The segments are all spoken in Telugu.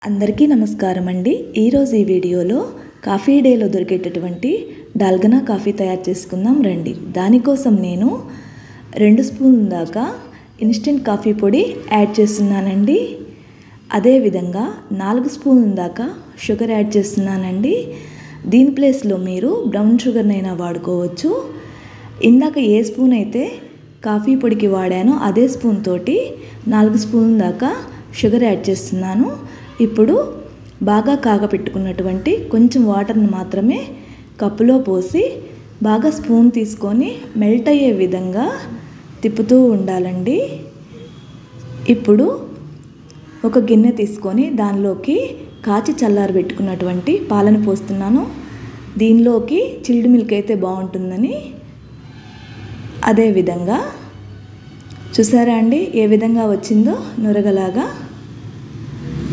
అందరికీ నమస్కారం అండి. ఈరోజు ఈ వీడియోలో కాఫీ డేలో దొరికేటటువంటి డాల్గనా కాఫీ తయారు చేసుకుందాం రండి. దానికోసం నేను 2 స్పూన్ల దాకా ఇన్స్టెంట్ కాఫీ పొడి యాడ్ చేస్తున్నానండి. అదేవిధంగా 4 స్పూన్ల దాకా షుగర్ యాడ్ చేస్తున్నానండి. దీని ప్లేస్లో మీరు బ్రౌన్ షుగర్నైనా వాడుకోవచ్చు. ఇందాక ఏ స్పూన్ అయితే కాఫీ పొడికి వాడానో అదే స్పూన్ తోటి 4 స్పూన్ల దాకా షుగర్ యాడ్ చేస్తున్నాను. ఇప్పుడు బాగా కాగపెట్టుకున్నటువంటి కొంచెం వాటర్ని మాత్రమే కప్పులో పోసి బాగా స్పూన్ తీసుకొని మెల్ట్ అయ్యే విధంగా తిప్పుతూ ఉండాలండి. ఇప్పుడు ఒక గిన్నె తీసుకొని దానిలోకి కాచి చల్లారబెట్టుకున్నటువంటి పాలను పోస్తున్నాను. దీనిలోకి చిల్డ్ మిల్క్ అయితే బాగుంటుందని. అదేవిధంగా చూసారా అండి ఏ విధంగా వచ్చిందో నురగలాగా.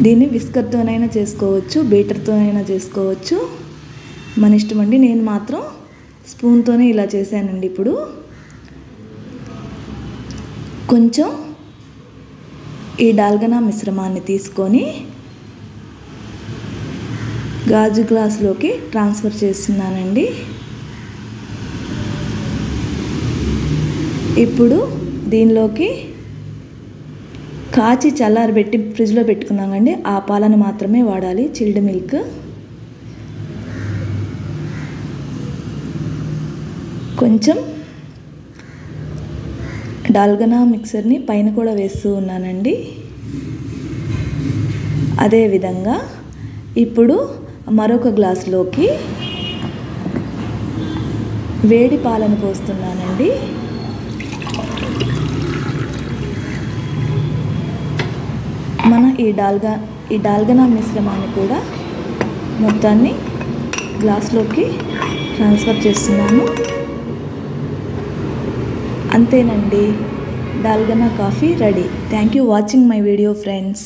దీన్ని విస్కర్తోనైనా చేసుకోవచ్చు, బీటర్తోనైనా చేసుకోవచ్చు, మన ఇష్టం అండి. నేను మాత్రం స్పూన్తోనే ఇలా చేశానండి. ఇప్పుడు కొంచెం ఈ డాల్గనా మిశ్రమాన్ని తీసుకొని గాజు గ్లాసులోకి ట్రాన్స్ఫర్ చేస్తున్నానండి. ఇప్పుడు దీనిలోకి కాచి చల్లారబెట్టి ఫ్రిడ్జ్లో పెట్టుకున్నామండి. ఆ పాలను మాత్రమే వాడాలి, చిల్డ్ మిల్క్. కొంచెం డాల్గనా మిక్సర్ని పైన కూడా వేస్తూ ఉన్నానండి. అదేవిధంగా ఇప్పుడు మరొక గ్లాసులోకి వేడి పాలను పోస్తున్నానండి. మన ఈ డాల్గనా మిశ్రమాన్ని కూడా మొత్తాన్ని గ్లాస్లోకి ట్రాన్స్ఫర్ చేస్తున్నాను. అంతేనండి, dalgona coffee ready. Thank you watching my video friends.